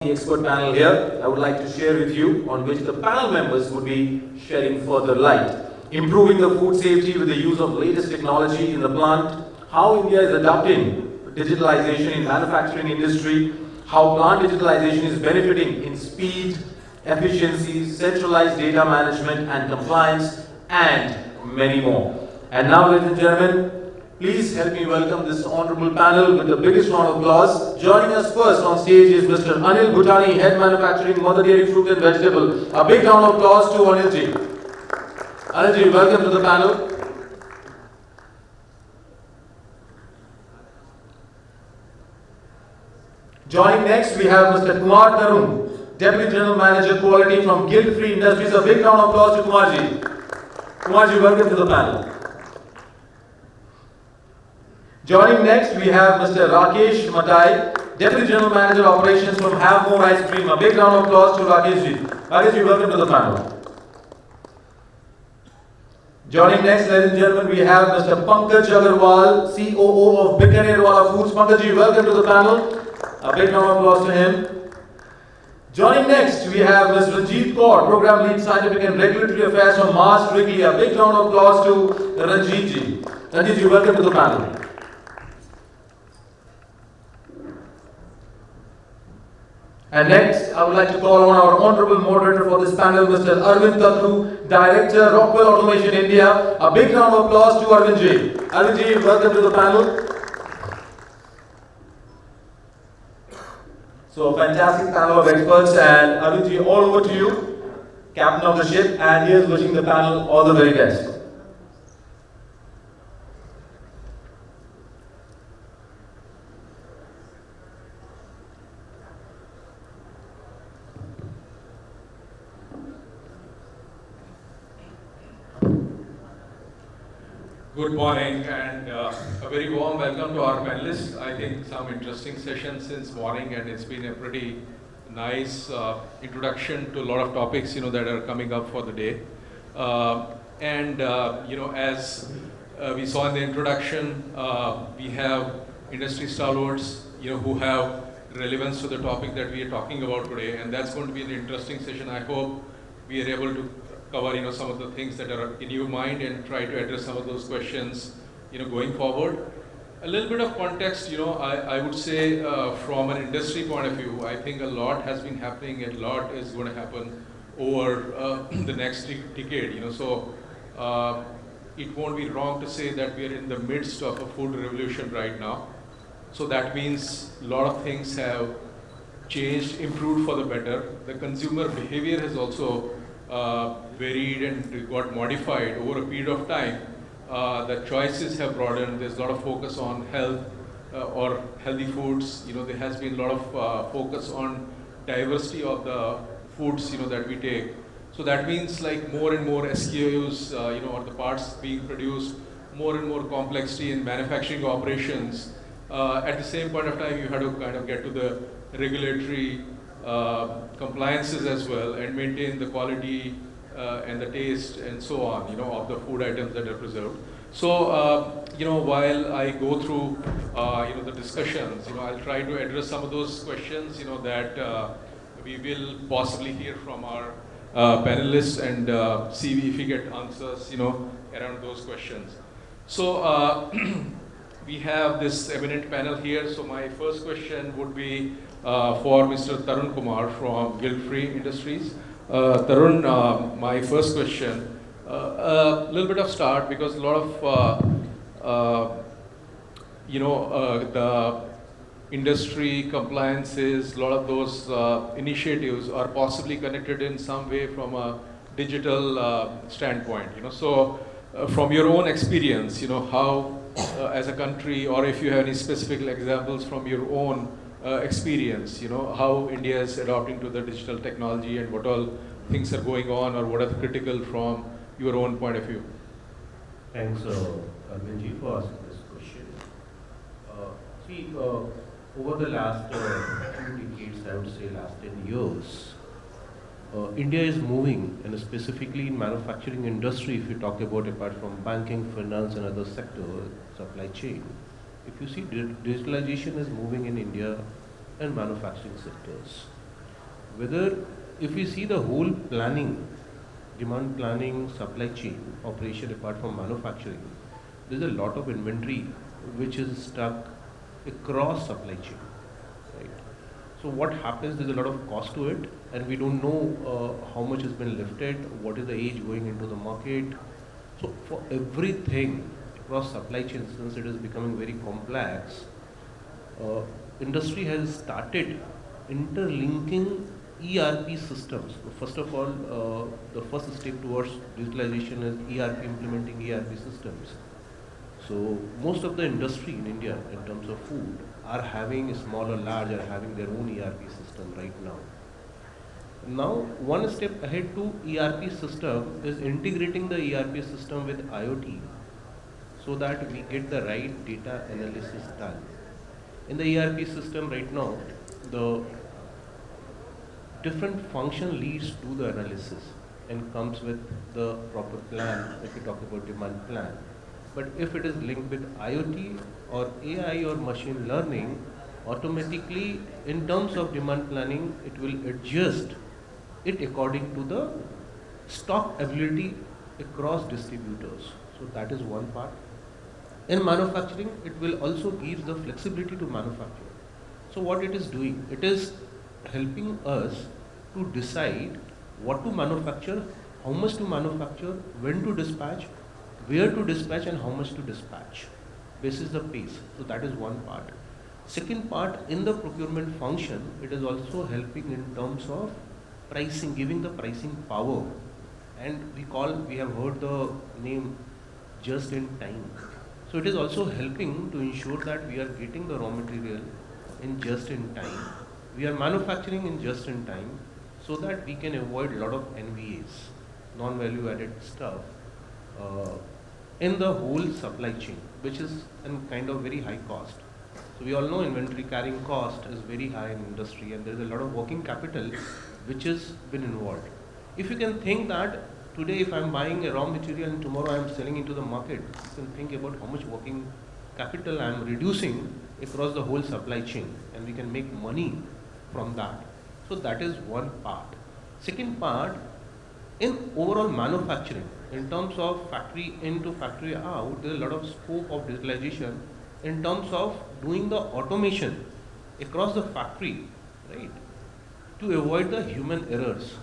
The expert panel here, I would like to share with you on which the panel members would be shedding further light. Improving the food safety with the use of latest technology in the plant, how India is adopting digitalization in manufacturing industry, how plant digitalization is benefiting in speed, efficiency, centralized data management and compliance, and many more. And now, ladies and gentlemen, please help me welcome this honorable panel with the biggest round of applause. Joining us first on stage is Mr. Anil Bhutani, Head Manufacturing, Mother Dairy Fruit and Vegetable. A big round of applause to Anil ji. Anil ji, welcome to the panel. Joining next, we have Mr. Kumar Tarun, Deputy General Manager Quality from Guilt Free Industries. A big round of applause to Kumar ji. Kumar ji, welcome to the panel. Joining next, we have Mr. Rakesh Matai, Deputy General Manager Operations from Have More Ice Cream. A big round of applause to Rakesh ji. Rakesh ji, welcome to the panel. Joining next, ladies and gentlemen, we have Mr. Pankaj Agarwal, COO of Bikanerwala Foods. Pankaj ji, welcome to the panel. A big round of applause to him. Joining next, we have Ms. Ranjit Kaur, Program Lead Scientific and Regulatory Affairs from Mars Wrigley. A big round of applause to Ranjit ji. Ranjit ji, welcome to the panel. And next, I would like to call on our honorable moderator for this panel, Mr. Arvind Tatru, Director, Rockwell Automation India. A big round of applause to Arvind ji. Arvind ji, welcome to the panel. So, fantastic panel of experts, and Arvind ji, all over to you, captain of the ship, and he is wishing the panel all the very best. Good morning and a very warm welcome to our panelists. I think some interesting sessions since morning, and it's been a pretty nice introduction to a lot of topics that are coming up for the day. As we saw in the introduction, we have industry stalwarts who have relevance to the topic that we are talking about today, and that's going to be an interesting session. I hope we are able to cover some of the things that are in your mind and try to address some of those questions going forward. A little bit of context, I would say from an industry point of view, I think a lot has been happening and a lot is going to happen over the next decade. So it won't be wrong to say that we are in the midst of a food revolution right now. So that means a lot of things have changed, improved for the better. The consumer behavior has also varied and got modified over a period of time. The choices have broadened. There's a lot of focus on health or healthy foods. There has been a lot of focus on diversity of the foods that we take. So that means like more and more SKUs, or the parts being produced, more and more complexity in manufacturing operations. At the same point of time, you had to kind of get to the regulatory compliances as well and maintain the quality and the taste and so on, of the food items that are preserved. So, while I go through, the discussions, I'll try to address some of those questions, that we will possibly hear from our panelists and see if we get answers, around those questions. So, we have this eminent panel here. So my first question would be for Mr. Tarun Kumar from Guilt Free Industries. Tarun, my first question, a little bit of start because a lot of, the industry compliances, a lot of those initiatives are possibly connected in some way from a digital standpoint. So from your own experience, how as a country, or if you have any specific examples from your own experience, how India is adopting to the digital technology and what all things are going on or what are critical from your own point of view. Thanks, Arvind, for asking this question. Over the last 2 decades, I would say last 10 years, India is moving, and specifically in manufacturing industry, if you talk about apart from banking, finance and other sectors, supply chain, if you see digitalization is moving in India and manufacturing sectors. Whether if we see the whole planning, demand planning, supply chain operation apart from manufacturing, there's a lot of inventory which is stuck across supply chain, right? So what happens? There's a lot of cost to it, and we don't know how much has been lifted, what is the age going into the market. So for everything across supply chain, since it is becoming very complex, uh, industry has started interlinking ERP systems. So first of all, the first step towards digitalization is ERP, implementing ERP systems. So most of the industry in India in terms of food are having small or large are having their own ERP system right now. Now one step ahead to ERP system is integrating the ERP system with IoT so that we get the right data analysis done. In the ERP system right now, the different function leads to the analysis and comes with the proper plan if we talk about demand plan. But if it is linked with IoT or AI or machine learning, automatically in terms of demand planning, it will adjust it according to the stock ability across distributors. So that is one part. In manufacturing, it will also give the flexibility to manufacture. So what it is doing, it is helping us to decide what to manufacture, how much to manufacture, when to dispatch, where to dispatch and how much to dispatch. This is the pace. So that is one part. Second part, in the procurement function, it is also helping in terms of pricing, giving the pricing power. And we have heard the name just in time. So it is also helping to ensure that we are getting the raw material in just in time. We are manufacturing in just in time so that we can avoid a lot of NVAs, non-value added stuff, in the whole supply chain, which is in kind of very high cost. So we all know inventory carrying cost is very high in industry and there is a lot of working capital which has been involved. If you can think that today if I am buying a raw material and tomorrow I am selling into the market, you can think about how much working capital I am reducing across the whole supply chain and we can make money from that. So that is one part. Second part, in overall manufacturing, in terms of factory in to factory out, there is a lot of scope of digitalization in terms of doing the automation across the factory, right? To avoid the human errors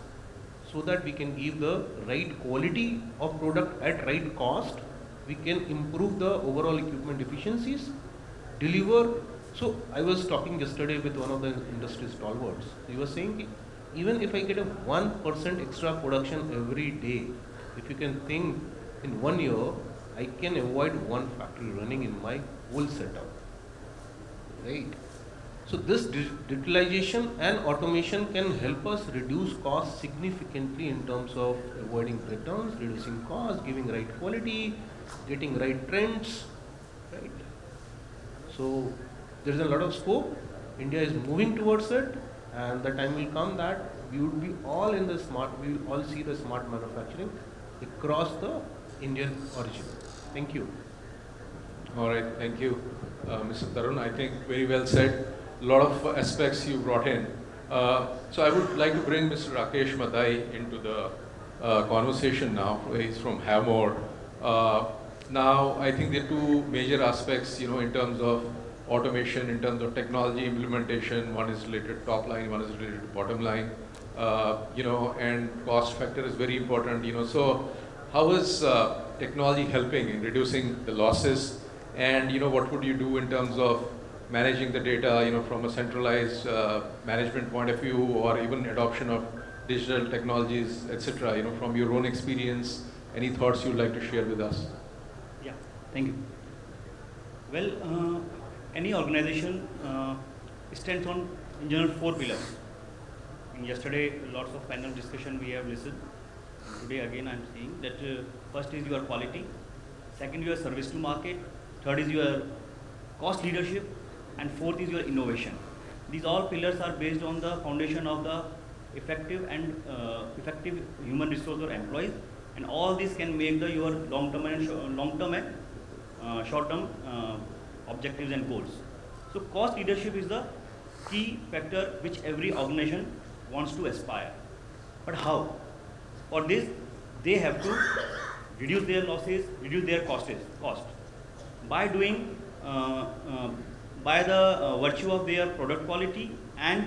so that we can give the right quality of product at right cost, we can improve the overall equipment efficiencies, deliver. So I was talking yesterday with one of the industry stalwarts. He was saying, even if I get a 1% extra production every day, if you can think in 1 year, I can avoid one factory running in my whole setup, right? So this digitalization and automation can help us reduce costs significantly in terms of avoiding returns, reducing costs, giving right quality, getting right trends, right? So there is a lot of scope. India is moving towards it, and the time will come that we would be all in the smart. We will all see the smart manufacturing across the Indian origin. Thank you. All right, thank you, Mr. Tarun. I think very well said. A lot of aspects you brought in. So I would like to bring Mr. Rakesh Madai into the conversation now. He's from Havmore. Now, I think there are two major aspects, in terms of automation, in terms of technology implementation. One is related to top line, one is related to bottom line. And cost factor is very important. So how is technology helping in reducing the losses? And what would you do in terms of managing the data, from a centralized management point of view, or even adoption of digital technologies, etc. From your own experience, any thoughts you'd like to share with us? Yeah, thank you. Well, any organization stands on in general 4 pillars. Yesterday, lots of panel discussion we have listened. Today again, I'm saying that first is your quality, second your service to market, third is your cost leadership, and fourth is your innovation. These all pillars are based on the foundation of the effective human resource or employees, and all this can make your long-term and short-term objectives and goals. So cost leadership is the key factor which every organization wants to aspire. But how? For this, they have to reduce their losses, reduce their cost. By doing, by the virtue of their product quality and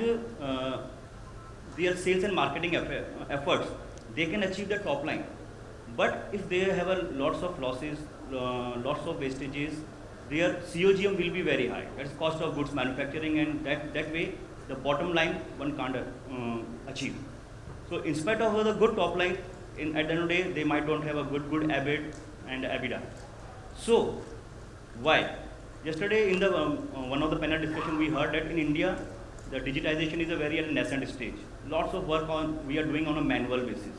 their sales and marketing efforts, they can achieve the top line. But if they have lots of losses, lots of wastages, their COGM will be very high. That is cost of goods manufacturing, and that way the bottom line one can't achieve. So in spite of the good top line, at the end of the day, they might don't have a good EBIT and EBITDA. So why? Yesterday in the one of the panel discussion, we heard that in India, the digitization is a very nascent stage. Lots of work we are doing on a manual basis.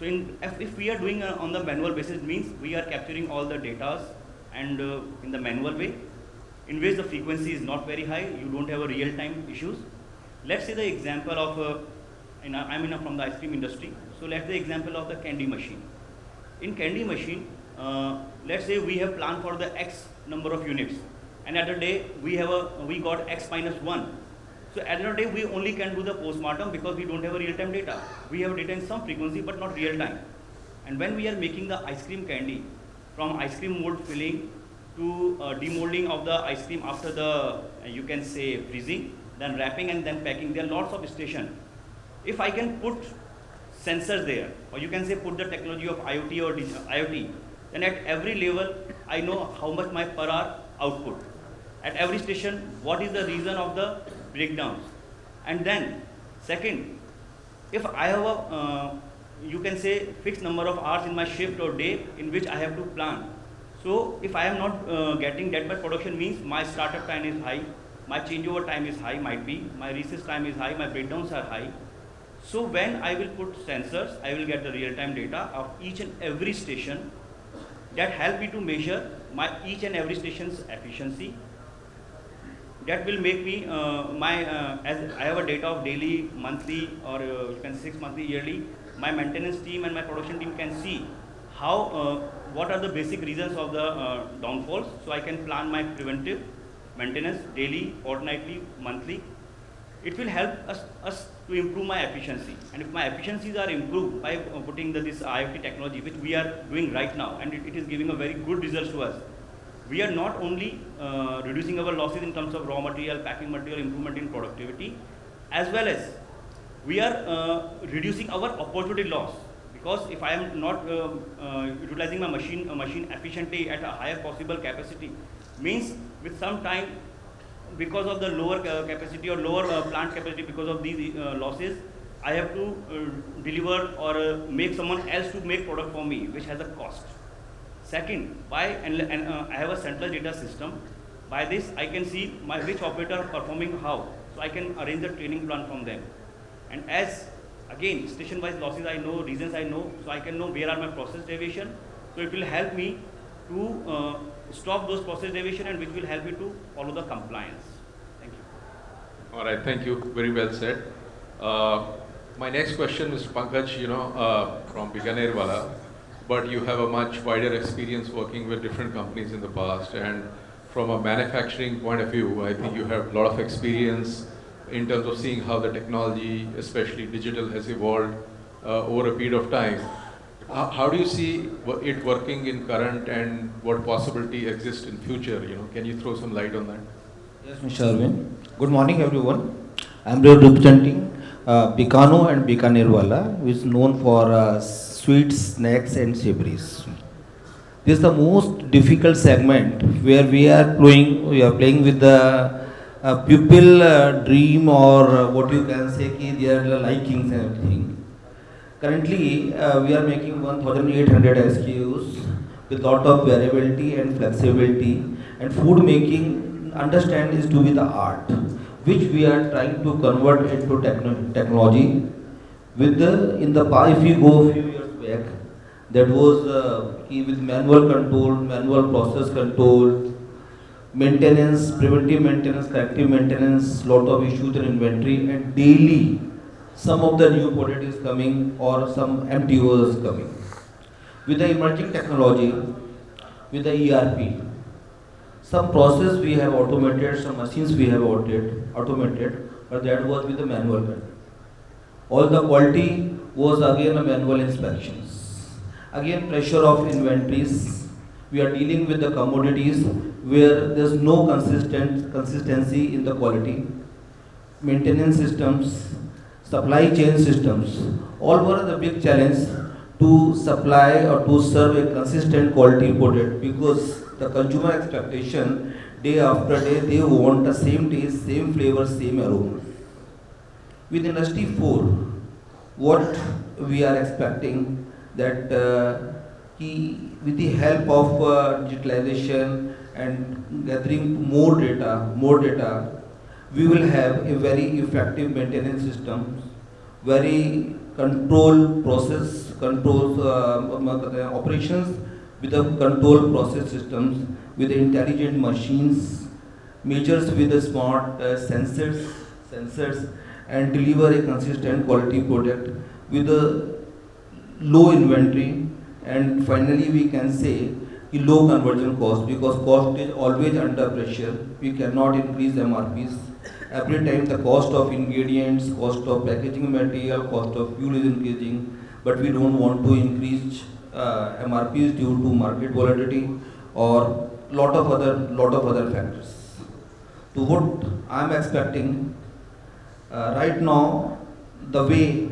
So if we are doing on the manual basis, means we are capturing all the data and in the manual way, in which the frequency is not very high, you don't have a real-time issues. Let's say the example of, I'm from the ice cream industry, so let's say the example of the candy machine. In candy machine, let's say we have planned for the X number of units, and at the day we got X minus 1. So at the end of the day, we only can do the postmortem because we don't have a real-time data. We have data in some frequency, but not real-time. And when we are making the ice cream candy, from ice cream mold filling to demolding of the ice cream after the, you can say, freezing, then wrapping and then packing, there are lots of stations. If I can put sensors there, or you can say put the technology of IoT or IoT, then at every level, I know how much my per hour output. At every station, what is the reason of the breakdowns. And then, second, if I have a, you can say, fixed number of hours in my shift or day in which I have to plan. So, if I am not getting that much production, means my startup time is high, my changeover time is high, might be, my recess time is high, my breakdowns are high. So, when I will put sensors, I will get the real-time data of each and every station that help me to measure my each and every station's efficiency. That will make me, as I have a data of daily, monthly, or you can 6 monthly, yearly, my maintenance team and my production team can see how, what are the basic reasons of the downfalls, so I can plan my preventive maintenance daily, fortnightly, monthly. It will help us to improve my efficiency. And if my efficiencies are improved by putting this IoT technology, which we are doing right now, and it is giving a very good result to us, we are not only reducing our losses in terms of raw material, packing material, improvement in productivity, as well as we are reducing our opportunity loss. Because if I am not utilizing my machine efficiently at a higher possible capacity, means with some time, because of the lower capacity or lower plant capacity, because of these losses, I have to deliver or make someone else to make product for me, which has a cost. Second, I have a central data system. By this, I can see which operator are performing how. So I can arrange the training plan from them. And as, again, station-wise losses I know, reasons I know, so I can know where are my process deviation. So it will help me to stop those process deviation, and which will help me to follow the compliance. Thank you. All right, thank you. Very well said. My next question is Pankaj, from Bikanerwala. But you have a much wider experience working with different companies in the past, and from a manufacturing point of view, I think you have a lot of experience in terms of seeing how the technology, especially digital, has evolved over a period of time. How do you see it working in current, and what possibility exists in future? Can you throw some light on that? Yes, Mr. Arvind. Good morning, everyone. I am representing Bikano and Bikanerwala, which is known for sweets, snacks and savories. This is the most difficult segment where we are playing with the pupil dream, or what you can say, their likings and everything. Currently, we are making 1,800 SKUs with lot of variability and flexibility, and food making, understand, is to be the art, which we are trying to convert into technology. If you go a few years back, that was with manual control, manual process control, maintenance, preventive maintenance, corrective maintenance, lot of issues in inventory, and daily some of the new product is coming or some MTO is coming. With the emerging technology, with the ERP, some process we have automated, some machines we have automated, but that was with the manual method. All the quality was again a manual inspections. Again pressure of inventories. We are dealing with the commodities where there's no consistency in the quality. Maintenance systems, supply chain systems, all were the big challenge to supply or to serve a consistent quality product because the consumer expectation day after day they want the same taste, same flavor, same aroma. With industry 4, what we are expecting that with the help of digitalization and gathering more data, we will have a very effective maintenance system, very control process, controls operations with the control process systems, with intelligent machines, measures with the smart sensors, and deliver a consistent quality product with a low inventory, and finally we can say low conversion cost because cost is always under pressure. We cannot increase MRPs. Every time the cost of ingredients, cost of packaging material, cost of fuel is increasing, but we don't want to increase MRPs due to market volatility or lot of other factors. To what I'm expecting right now, the way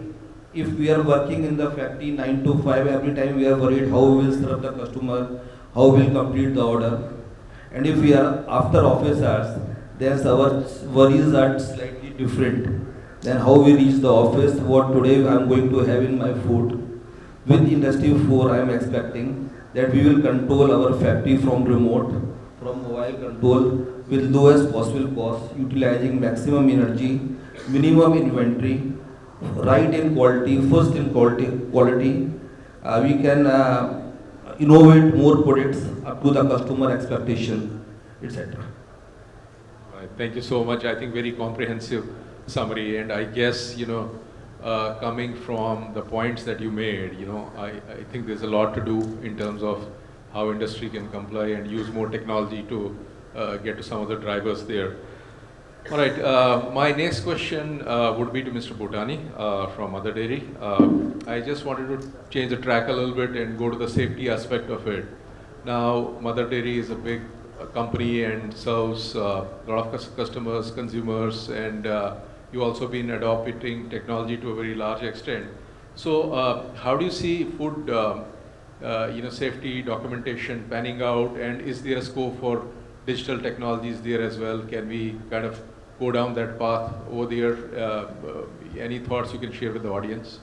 if we are working in the factory 9 to 5, every time we are worried how we will serve the customer, how we will complete the order. And if we are after office hours, then our worries are slightly different. Then how we reach the office, what today I am going to have in my food. With Industry 4, I am expecting that we will control our factory from remote, from mobile control with lowest possible cost, utilizing maximum energy, minimum inventory, right in quality, first in quality. We can innovate more products up to the customer expectation, etc. Right. Thank you so much. I think very comprehensive summary, and I guess, coming from the points that you made, I think there's a lot to do in terms of how industry can comply and use more technology to get to some of the drivers there. All right, my next question would be to Mr. Bhutani from Mother Dairy. I just wanted to change the track a little bit and go to the safety aspect of it. Now, Mother Dairy is a big company and serves a lot of customers, consumers, and you also been adopting technology to a very large extent. So, how do you see food, safety documentation panning out, and is there a scope for digital technologies there as well? Can we kind of go down that path over there? Any thoughts you can share with the audience?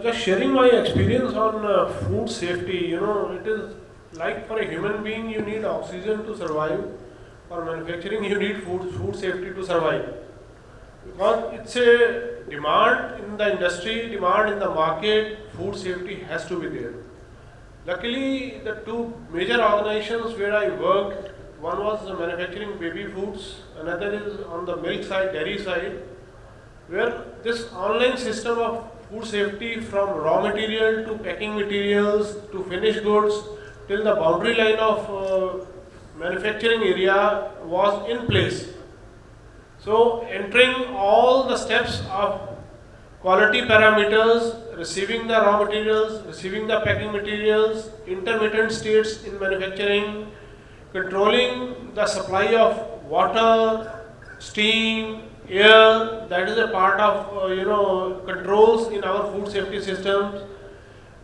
Just sharing my experience on food safety, it is like for a human being you need oxygen to survive. For manufacturing you need food safety to survive. Because it's a demand in the industry, demand in the market, food safety has to be there. Luckily, the two major organizations where I worked, one was manufacturing baby foods, another is on the milk side, dairy side, where this online system of food safety from raw material to packing materials to finished goods till the boundary line of manufacturing area was in place. So entering all the steps of quality parameters, receiving the raw materials, receiving the packing materials, intermittent states in manufacturing, controlling the supply of water, steam, air, that is a part of controls in our food safety systems.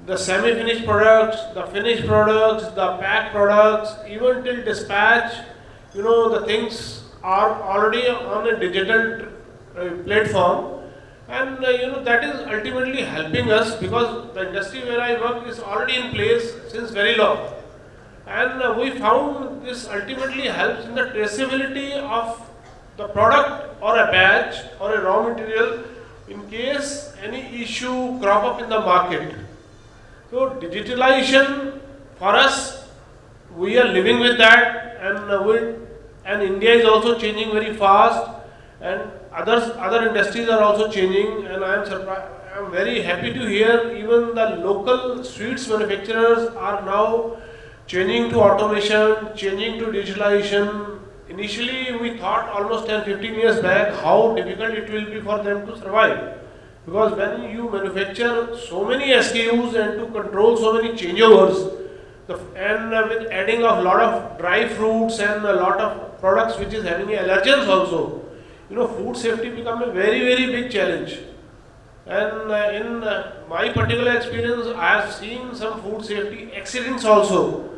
The semi-finished products, the finished products, the packed products, even till dispatch, the things are already on a digital platform, and that is ultimately helping us because the industry where I work is already in place since very long, and we found this ultimately helps in the traceability of the product or a batch or a raw material in case any issue crop up in the market. So digitalization for us, we are living with that, and India is also changing very fast, and other industries are also changing, and I am very happy to hear even the local sweets manufacturers are now changing to automation, changing to digitalization. Initially we thought almost 10-15 years back how difficult it will be for them to survive. Because when you manufacture so many SKUs and to control so many changeovers, with adding of lot of dry fruits and a lot of products which is having allergens also, food safety become a very big challenge. And in my particular experience, I have seen some food safety accidents also.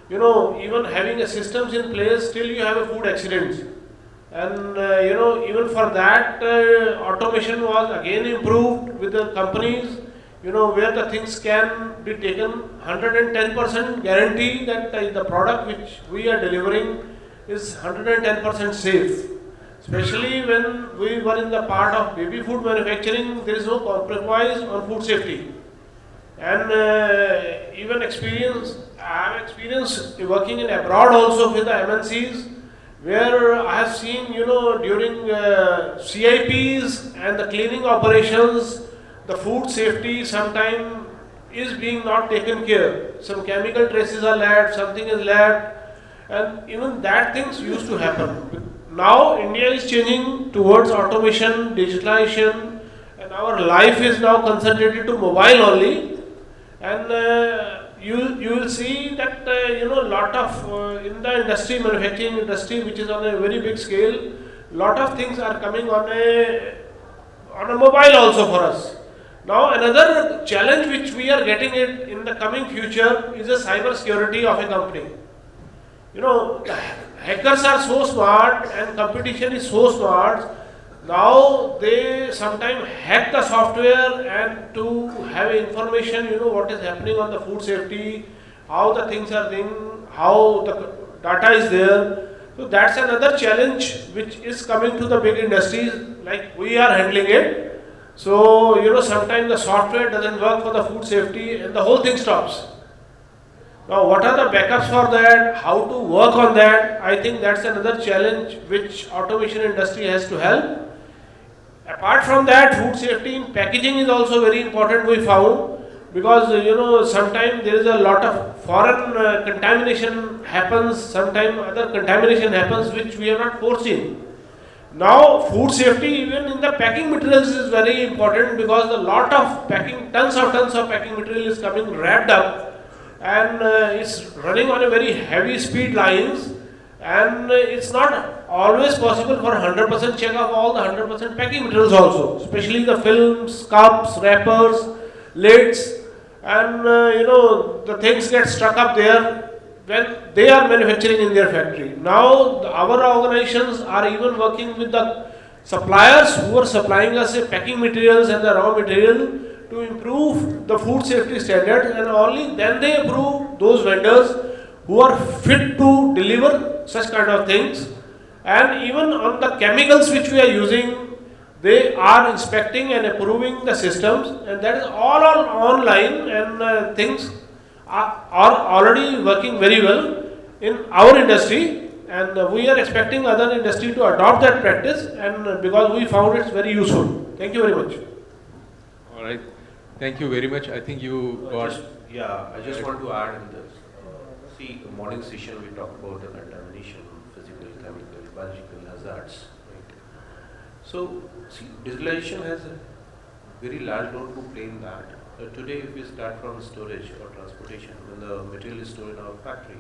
Even having a systems in place, still you have a food accidents. And even for that, automation was again improved with the companies. Where the things can be taken 110% guarantee that the product which we are delivering is 110% safe. Especially when we were in the part of baby food manufacturing, there is no compromise on food safety. And I have experience working in abroad also with the MNCs, where I have seen, during CIPs and the cleaning operations, the food safety sometimes is being not taken care. Some chemical traces are left, something is left, and even that things used to happen. Now India is changing towards automation, digitalization, and our life is now concentrated to mobile only. And you will see that lot of in the industry, manufacturing industry, which is on a very big scale, lot of things are coming on a mobile also for us. Now another challenge which we are getting it in the coming future is the cyber security of a company. Hackers are so smart and competition is so smart. Now they sometimes hack the software and to have information, what is happening on the food safety, how the things are doing, how the data is there. So that's another challenge which is coming to the big industries, like we are handling it. So, sometimes the software doesn't work for the food safety and the whole thing stops. Now, what are the backups for that? How to work on that? I think that's another challenge which automation industry has to help. Apart from that, food safety in packaging is also very important, we found, because sometimes there is a lot of foreign contamination happens, sometimes other contamination happens which we have not foreseen. Now, food safety even in the packing materials is very important, because a lot of tons of packing material is coming wrapped up, and it's running on a very heavy speed lines, and it's not always possible for 100% check of all the 100% packing materials also, especially the films, cups, wrappers, lids, and the things get stuck up there when they are manufacturing in their factory. Now our organizations are even working with the suppliers who are supplying us packing materials and the raw material to improve the food safety standards, and only then they approve those vendors who are fit to deliver such kind of things. And even on the chemicals which we are using, they are inspecting and approving the systems, and that is all online, and things are already working very well in our industry, and we are expecting other industry to adopt that practice, and because we found it very useful. Thank you very much. All right. Thank you very much. I think you got. I just want to add in this. See, the morning session we talked about the contamination, physical, chemical, biological hazards. Right? So, see, digitalization has a very large role to play in that. Today, if we start from storage or transportation, when the material is stored in our factory,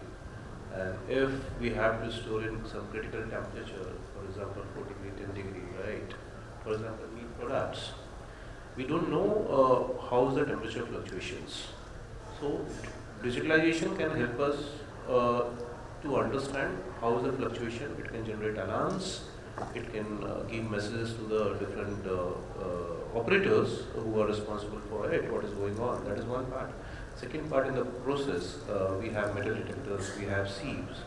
and if we have to store in some critical temperature, for example, 40 to 10 degree, right? For example, meat products, we don't know how is the temperature fluctuations. So, digitalization can help us to understand how is the fluctuation. It can generate alarms. It can give messages to the different operators who are responsible for it, what is going on. That is one part. Second part, in the process, we have metal detectors, we have sieves.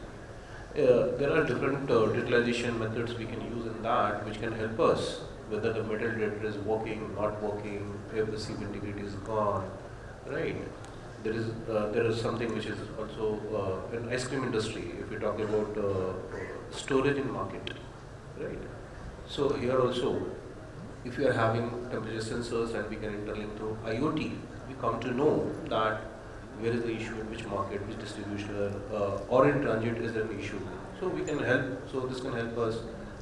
There are different digitalization methods we can use in that, which can help us whether the metal detector is working, not working, if the sieve integrity is gone, right? There is something which is also in ice cream industry. If we talk about storage in market, right? So here also, if you are having temperature sensors and we can interlink through IoT, we come to know that where is the issue in which market, which distributor, or in transit is there an issue. So we can help. So this can help us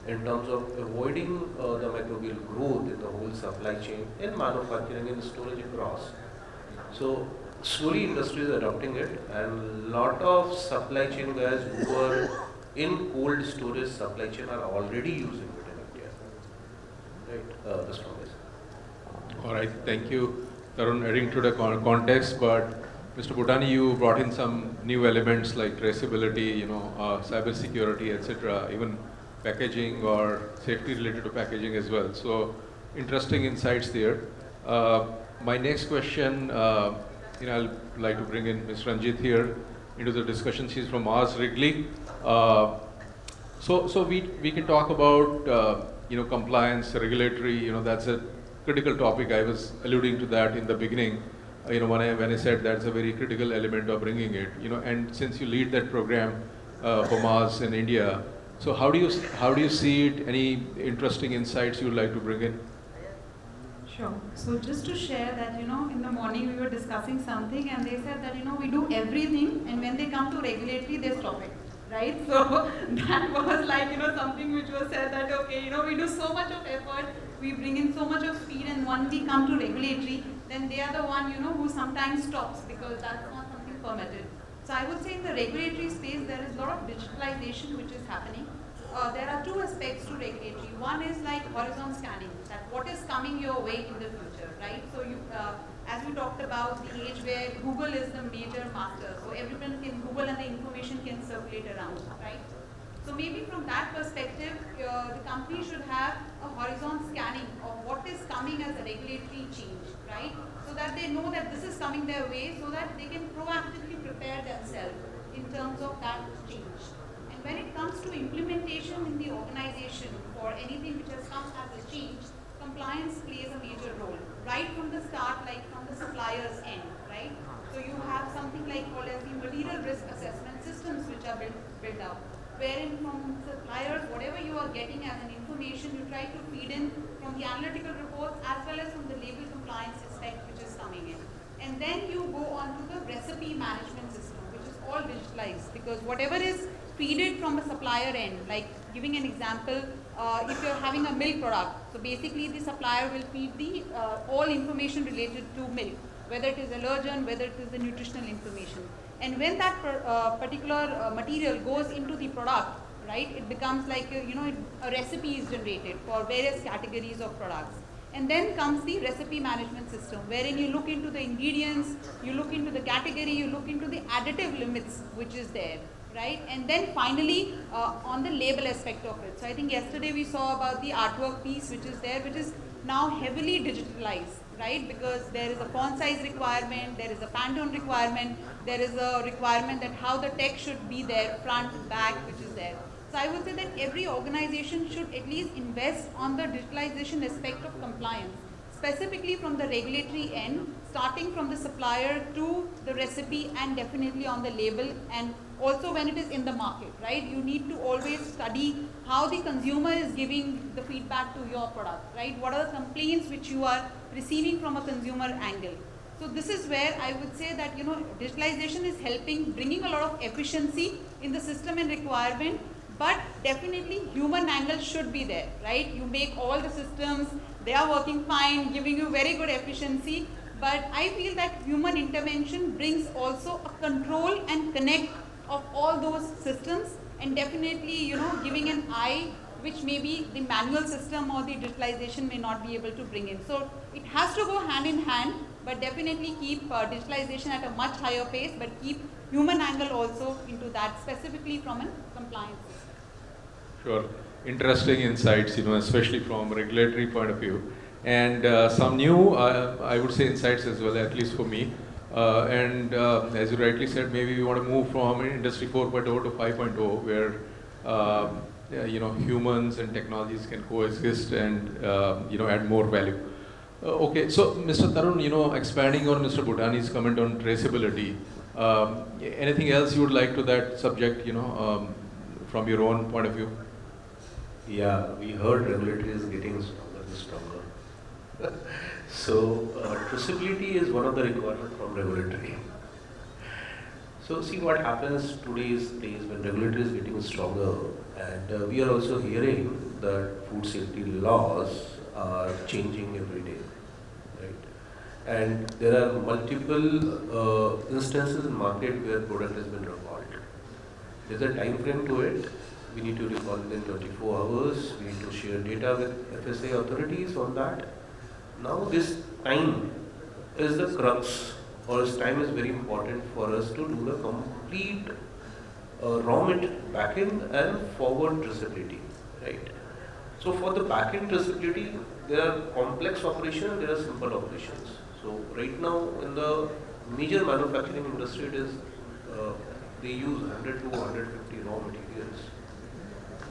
in terms of avoiding the microbial growth in the whole supply chain, in manufacturing, in storage across. So slowly industry is adopting it, and lot of supply chain guys who are in cold storage supply chain are already using it in India. Right, this one is. All right, thank you, Tarun, adding to the context, but Mr. Bhutani, you brought in some new elements like traceability, cyber security, etc., even packaging or safety related to packaging as well. So interesting insights there. My next question, I'll like to bring in Ms. Ranjit here into the discussion. She's from Mars Wrigley. So we can talk about compliance, regulatory. That's a critical topic. I was alluding to that in the beginning. When I said that's a very critical element of bringing it. And since you lead that program for Mars in India, so how do you see it? Any interesting insights you would like to bring in? Sure. So just to share that, in the morning we were discussing something and they said that, we do everything and when they come to regulatory, they stop it, right? So that was like, something which was said that, okay, we do so much of effort, we bring in so much of speed and when we come to regulatory, then they are the one, who sometimes stops because that's not something permitted. So I would say in the regulatory space, there is a lot of digitalization which is happening. There are two aspects to regulatory. One is like horizon scanning, that what is coming your way in the future, right? So as we talked about the age where Google is the major master, so everyone can Google and the information can circulate around, right? So maybe from that perspective, the company should have a horizon scanning of what is coming as a regulatory change, right? So that they know that this is coming their way, so that they can proactively prepare themselves in terms of that change. When it comes to implementation in the organization for anything which has come as a change, compliance plays a major role, right from the start, like from the supplier's end, right? So you have something like called as the material risk assessment systems which are built up, wherein from suppliers, whatever you are getting as an information, you try to feed in from the analytical reports as well as from the label compliance aspect which is coming in. And then you go on to the recipe management system, which is all digitalized, because whatever is feeded from a supplier end, like giving an example, if you're having a milk product, so basically the supplier will feed the all information related to milk, whether it is allergen, whether it is the nutritional information. And when that particular material goes into the product, right, it becomes like, a recipe is generated for various categories of products. And then comes the recipe management system, wherein you look into the ingredients, you look into the category, you look into the additive limits which is there, right? And then finally on the label aspect of it. So I think yesterday we saw about the artwork piece which is there, which is now heavily digitalized, right? Because there is a font size requirement, there is a Pantone requirement, there is a requirement that how the text should be there, front, back, which is there. So I would say that every organization should at least invest on the digitalization aspect of compliance, specifically from the regulatory end, starting from the supplier to the recipe and definitely on the label, and also when it is in the market, right? You need to always study how the consumer is giving the feedback to your product, right? What are the complaints which you are receiving from a consumer angle? So this is where I would say that, digitalization is helping, bringing a lot of efficiency in the system and requirement, but definitely human angle should be there, right? You make all the systems, they are working fine, giving you very good efficiency, but I feel that human intervention brings also a control and connect of all those systems, and definitely, giving an eye which maybe the manual system or the digitalization may not be able to bring in. So it has to go hand in hand, but definitely keep digitalization at a much higher pace, but keep human angle also into that, specifically from a compliance system. Sure. Interesting insights, especially from a regulatory point of view. And some new, I would say, insights as well, at least for me. And as you rightly said, maybe we want to move from Industry 4.0 to 5.0, where humans and technologies can coexist and add more value. Okay, so Mr. Tarun, expanding on Mr. Bhutani's comment on traceability, anything else you would like to that subject, from your own point of view? Yeah, we heard regulatory is getting stronger. So traceability is one of the requirements from regulatory. So see what happens today's days when regulatory is getting stronger, and we are also hearing that food safety laws are changing every day, right? And there are multiple instances in market where product has been recalled. There's a time frame to it. We need to recall within 24 hours. We need to share data with FSA authorities on that. Now this time is the crux, or this time is very important for us to do the complete raw material backend and forward traceability, right? So for the backend traceability, there are complex operations, there are simple operations. So right now in the major manufacturing industry, it is they use 100 to 150 raw materials,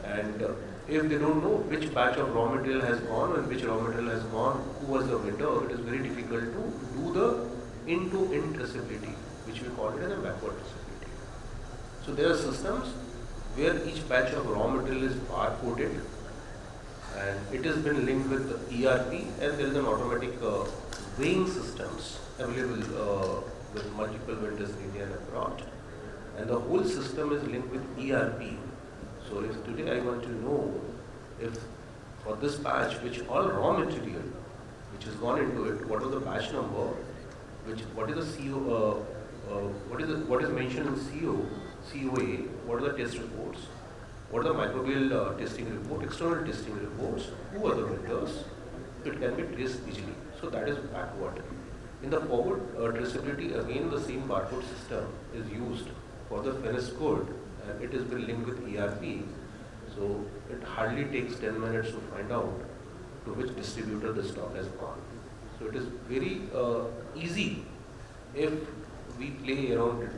and if they don't know which batch of raw material has gone and which raw material has gone, who was the vendor, it is very difficult to do the end-to-end traceability, which we call it as a backward traceability. So there are systems where each batch of raw material is barcoded, and it has been linked with the ERP, and there is an automatic weighing systems available with multiple vendors in India and abroad, and the whole system is linked with ERP. So if today I want to know if for this batch, which all raw material which has gone into it, what was the batch number, what is the CO, what is mentioned in COA, what are the test reports, what are the microbial testing report, external testing reports, who are the vendors, it can be traced easily. So that is backward. In the forward traceability, again the same barcode system is used for the finished good, and it has been linked with ERP. So it hardly takes 10 minutes to find out to which distributor the stock has gone. So it is very easy if we play around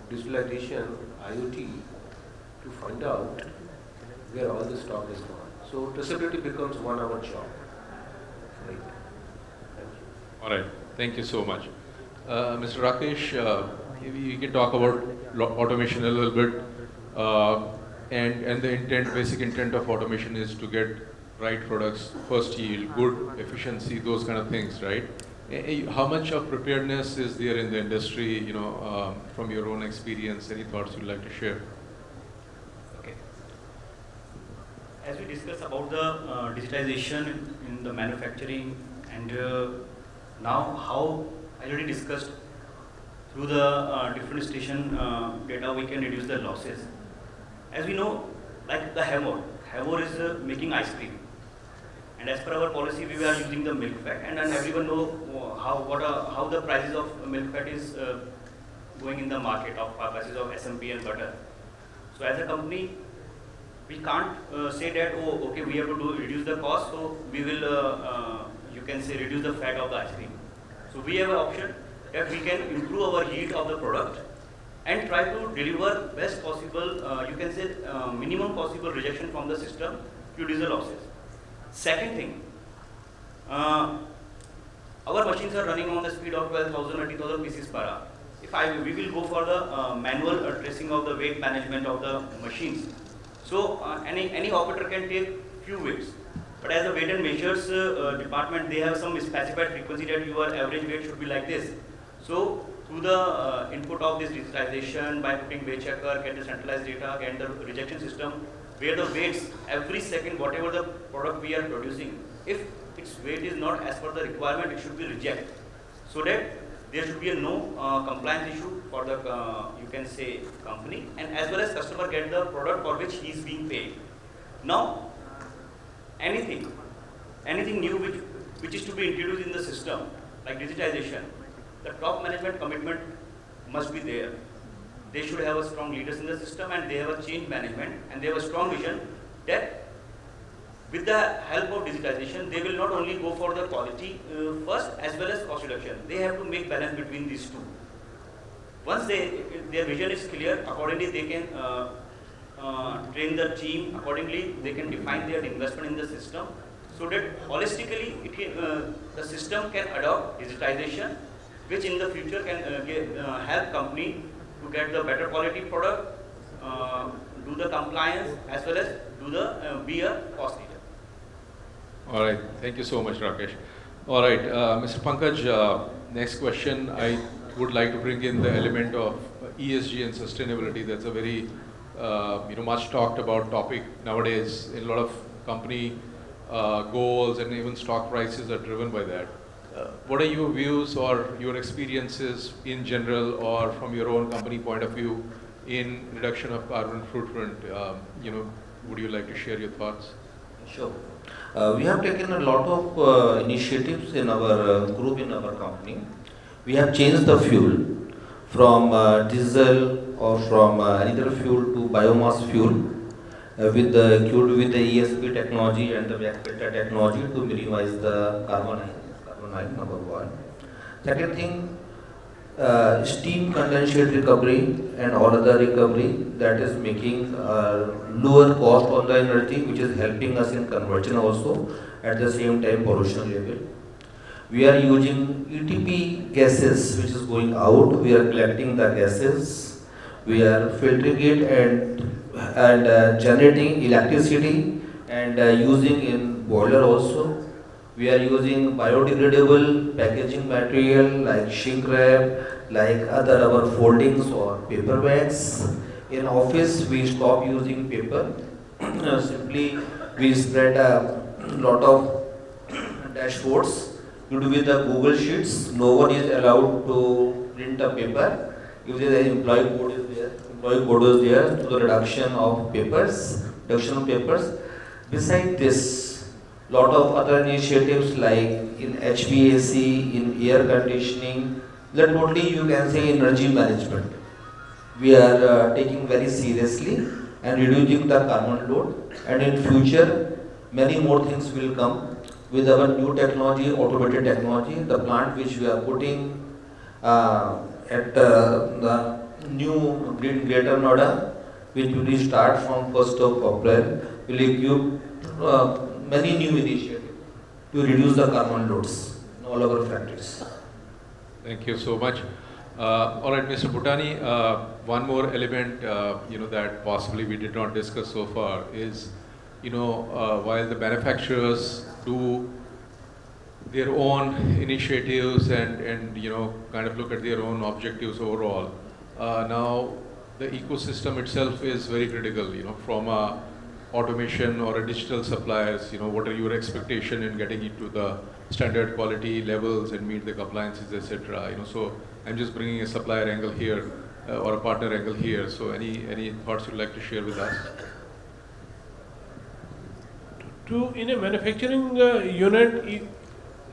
digitalization, IoT, to find out where all the stock is gone. So traceability becomes 1 hour job. Right. Thank you. All right, thank you so much. Mr. Rakesh, maybe you can talk about automation a little bit. And the intent, basic intent of automation is to get right products, first yield, good efficiency, those kind of things, right? How much of preparedness is there in the industry, from your own experience? Any thoughts you'd like to share? Okay. As we discussed about the digitization in the manufacturing, and now how I already discussed through the different station data we can reduce the losses. As we know, like the Havor is making ice cream, and as per our policy, we are using the milk fat, and then everyone know how the prices of milk fat is going in the market of prices of SMP and butter. So as a company, we can't say that okay, we have to reduce the cost, so we will you can say reduce the fat of the ice cream. So we have an option that we can improve our yield of the product and try to deliver best possible, you can say minimum possible rejection from the system to reduce the losses. Second thing, our machines are running on the speed of 12,000 or 20,000 pieces per hour. If we will go for the manual tracing of the weight management of the machines, so any operator can take few weights. But as the weight and measures department, they have some specified frequency that your average weight should be like this. So through the input of this digitalization, by putting weight checker, get the centralized data, get the rejection system, where the weights every second, whatever the product we are producing, if its weight is not as per the requirement, it should be rejected. So that there should be a no compliance issue for the you can say company, and as well as customer get the product for which he is being paid. Now anything new which is to be introduced in the system, like digitization, the top management commitment must be there. They should have a strong leaders in the system, and they have a change management, and they have a strong vision that with the help of digitization, they will not only go for the quality first as well as cost reduction. They have to make balance between these two. Once their vision is clear, accordingly they can train the team, accordingly they can define their investment in the system, so that holistically the system can adopt digitization, which in the future can help company to get the better quality product, do the compliance, as well as do the be a cost leader. All right, thank you so much, Rakesh. All right, Mr. Pankaj, next question. I would like to bring in the element of ESG and sustainability. That's a very much talked about topic nowadays in a lot of company goals and even stock prices are driven by that. What are your views or your experiences in general or from your own company point of view in reduction of carbon footprint? Would you like to share your thoughts? Sure. We have taken a lot of initiatives in our group, in our company. We have changed the fuel from diesel or from any other fuel to biomass fuel with the ESP technology and the Vector technology to minimize the carbon number one. Second thing, steam condensate recovery and all other recovery that is making lower cost on the energy, which is helping us in conversion also, at the same time pollution level. We are using ETP gases which is going out, we are collecting the gases, we are filtering it and generating electricity and using in boiler also. We are using biodegradable packaging material like shrink wrap, like other our foldings or paper bags. In office, we stop using paper. Simply, we spread a lot of dashboards. Due to with the Google Sheets, no one is allowed to print a paper. If there is employee code is there to the reduction of papers. Besides this, lot of other initiatives like in HVAC, in air conditioning, that only you can say energy management. We are taking very seriously and reducing the carbon load, and in future many more things will come with our new technology, automated technology. The plant which we are putting at the new Greater Noida, which will start from 1st of April, will equip many new initiatives to reduce the carbon loads in all our factories. Thank you so much. All right, Mr. Bhutani, one more element, that possibly we did not discuss so far is, while the manufacturers do their own initiatives and kind of look at their own objectives overall, now the ecosystem itself is very critical, from a automation or a digital suppliers, what are your expectation in getting it to the standard quality levels and meet the compliances, etc. So I'm just bringing a supplier angle here or a partner angle here. So any thoughts you'd like to share with us? In a manufacturing unit,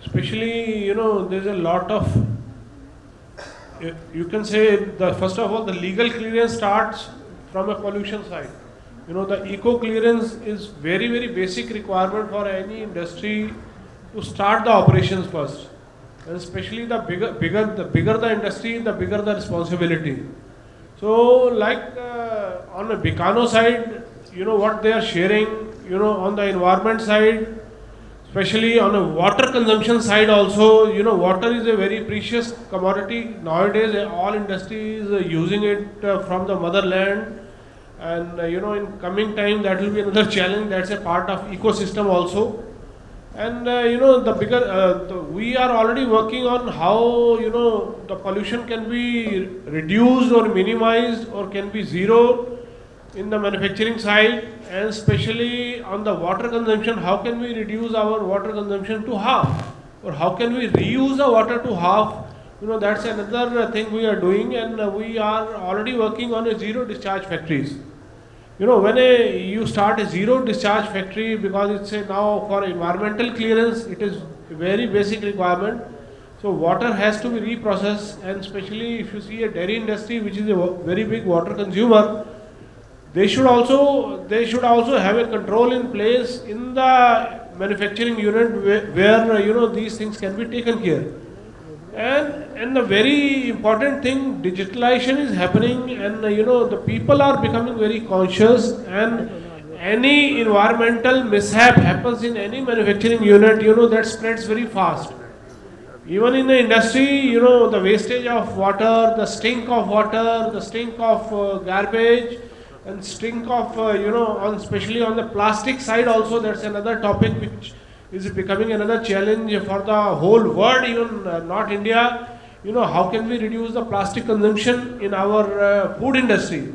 especially, there's a lot of, you can say, first of all, the legal clearance starts from a pollution side. The eco clearance is very, very basic requirement for any industry to start the operations first. And especially the bigger the industry, the bigger the responsibility. So, like on the Bicano side, what they are sharing, on the environment side, especially on a water consumption side also, water is a very precious commodity. Nowadays, all industries are using it from the motherland. And in coming time that will be another challenge. That's a part of ecosystem also. And the bigger we are already working on how the pollution can be reduced or minimized or can be zero in the manufacturing side, and especially on the water consumption. How can we reduce our water consumption to half, or how can we reuse the water to half? That's another thing we are doing, and we are already working on a zero discharge factories. When you start a zero discharge factory, because it's now for environmental clearance, it is a very basic requirement. So water has to be reprocessed, and especially if you see a dairy industry, which is a very big water consumer, they should also have a control in place in the manufacturing unit where these things can be taken care. And the very important thing, digitalization is happening, and the people are becoming very conscious, and any environmental mishap happens in any manufacturing unit, that spreads very fast. Even in the industry, the wastage of water, the stink of water, the stink of garbage, and stink of, especially on the plastic side also, that's another topic which is becoming another challenge for the whole world, even not India. How can we reduce the plastic consumption in our food industry?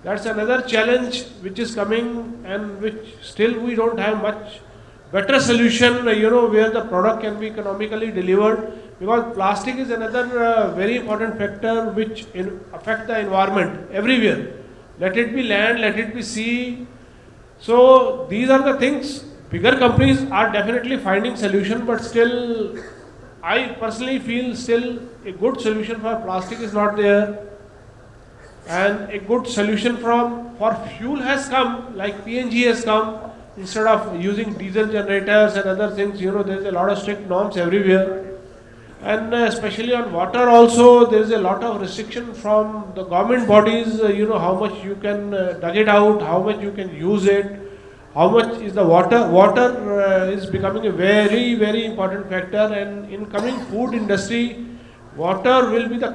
That's another challenge which is coming, and which still we don't have much better solution, where the product can be economically delivered, because plastic is another very important factor which affect the environment everywhere. Let it be land, let it be sea. So these are the things. Bigger companies are definitely finding solution, but still, I personally feel still a good solution for plastic is not there. And a good solution for fuel has come, like PNG has come. Instead of using diesel generators and other things, there's a lot of strict norms everywhere. And especially on water also, there's a lot of restriction from the government bodies, how much you can dug it out, how much you can use it, how much is the water. Water is becoming a very, very important factor, and in coming food industry, water will be the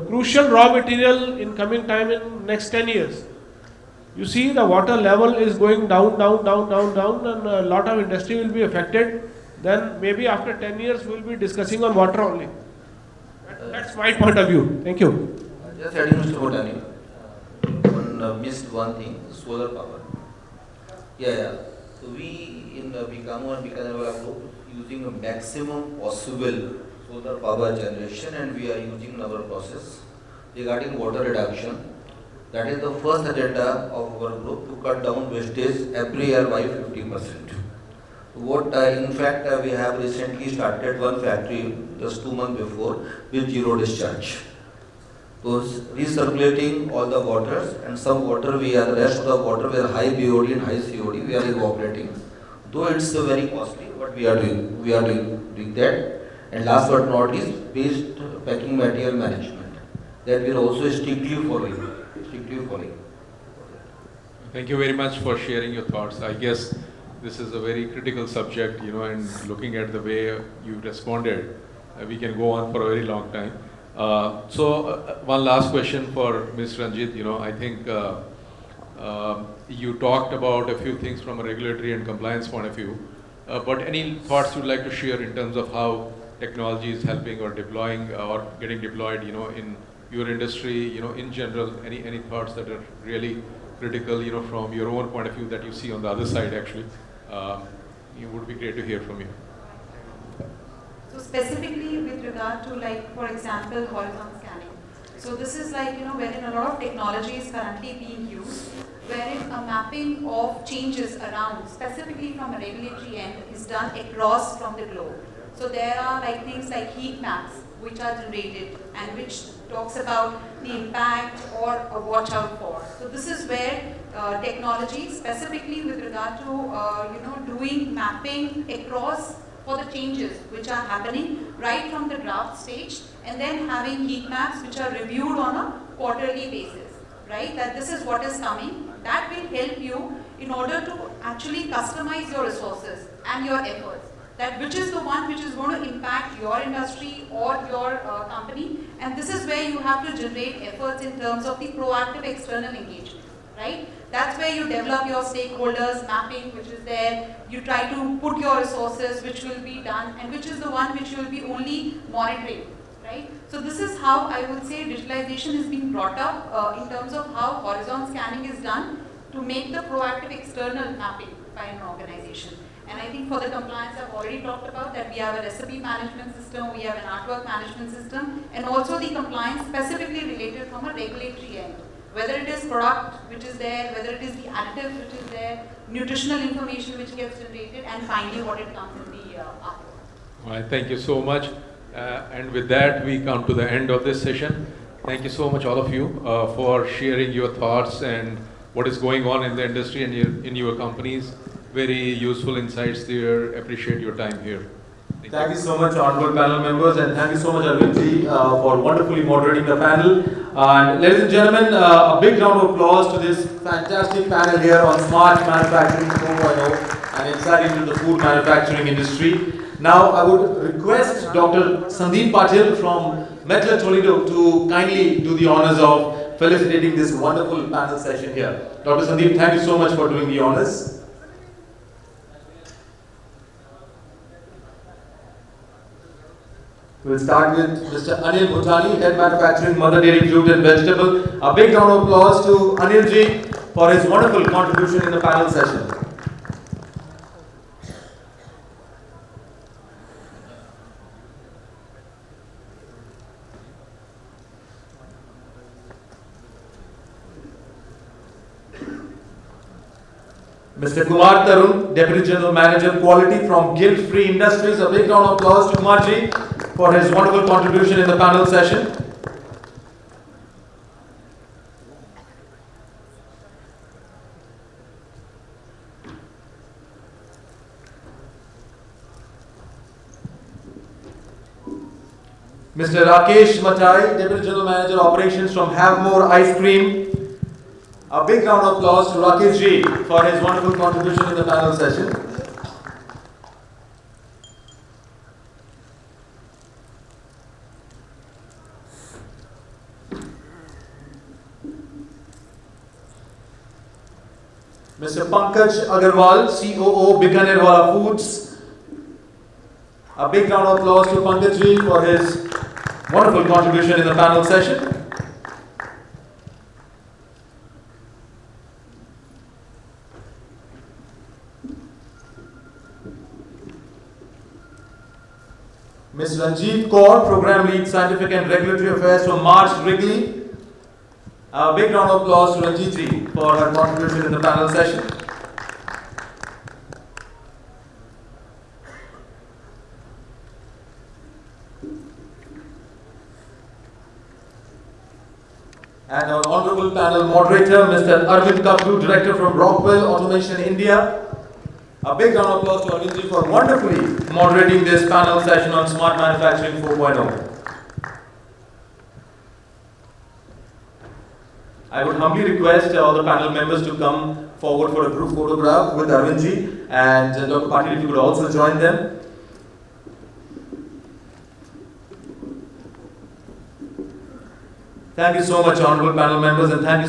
crucial raw material in coming time in next 10 years. You see the water level is going down, and a lot of industry will be affected. Then maybe after 10 years we will be discussing on water only. That's my point of view. Thank you. Just adding, Mr. Bhutani, missed one thing, solar power. Yeah. So we in Bikano and Bikanerwala group using a maximum possible solar power generation, and we are using our process regarding water reduction. That is the first agenda of our group, to cut down wastage every year by 50%. In fact, we have recently started one factory just 2 months before with zero discharge. So recirculating all the waters, and some water the rest of the water where high BOD and high COD we are evaporating. Though it's very costly, but we are doing that. And last but not least, waste packing material management, that we are also strictly following. Thank you very much for sharing your thoughts. I guess this is a very critical subject, and looking at the way you responded, we can go on for a very long time. One last question for Ms. Ranjit. I think you talked about a few things from a regulatory and compliance point of view, but any thoughts you'd like to share in terms of how technology is helping or deploying or getting deployed, in your industry, in general, any thoughts that are really critical, from your own point of view that you see on the other side actually? It would be great to hear from you. So specifically with regard to, like, for example, horizon scanning. So this is like, wherein a lot of technology is currently being used, wherein a mapping of changes around, specifically from a regulatory end, is done across from the globe. So there are like things like heat maps which are generated and which talks about the impact or a watch out for. So this is where technology, specifically with regard to doing mapping across for the changes which are happening right from the draft stage, and then having heat maps which are reviewed on a quarterly basis, right? That this is what is coming. That will help you in order to actually customize your resources and your efforts. That which is the one which is going to impact your industry or your company, and this is where you have to generate efforts in terms of the proactive external engagement, right? That's where you develop your stakeholders mapping, which is there. You try to put your resources, which will be done, and which is the one which you will be only monitoring, right? So this is how I would say digitalization is being brought up in terms of how horizon scanning is done to make the proactive external mapping by an organization. And I think for the compliance, I've already talked about that we have a recipe management system, we have an artwork management system, and also the compliance specifically related from a regulatory end. Whether it is product which is there, whether it is the additive which is there, nutritional information which gets generated, and finally what it comes in the artwork. All right, thank you so much. And with that, we come to the end of this session. Thank you so much, all of you, for sharing your thoughts and what is going on in the industry and in your companies. Very useful insights there. Appreciate your time here. Thank you so much, honorable panel members, and thank you so much, Arvindji, for wonderfully moderating the panel. And ladies and gentlemen, a big round of applause to this fantastic panel here on Smart Manufacturing 4.0 and insight into the food manufacturing industry. Now, I would request Dr. Sandeep Patil from Mettler Toledo to kindly do the honors of felicitating this wonderful panel session here. Dr. Sandeep, thank you so much for doing the honors. We'll start with Mr. Anil Bhutani, Head Manufacturing, Mother Dairy, Fruit and Vegetable. A big round of applause to Anil ji for his wonderful contribution in the panel session. Mr. Kumar Tarun, Deputy General Manager Quality from Guilt Free Industries. A big round of applause to Kumar ji for his wonderful contribution in the panel session. Mr. Rakesh Matai, Deputy General Manager Operations from Have More Ice Cream. A big round of applause to Rakesh ji for his wonderful contribution in the panel session. Mr. Pankaj Agarwal, COO Bikanerwala Foods. A big round of applause to Pankaj ji for his wonderful contribution in the panel session. Ms. Ranjeet Kaur, Program Lead Scientific and Regulatory Affairs from Marsh Wrigley. A big round of applause to Ranjeet ji for her contribution in the panel session. And our honorable panel moderator, Mr. Arvind Kaplu, Director from Rockwell Automation India. A big round of applause to Arvind ji for wonderfully moderating this panel session on Smart Manufacturing 4.0. I would humbly request all the panel members to come forward for a group photograph with Arvind ji, and Dr. Patil, if you could also join them. Thank you so much, honorable panel members, and thank you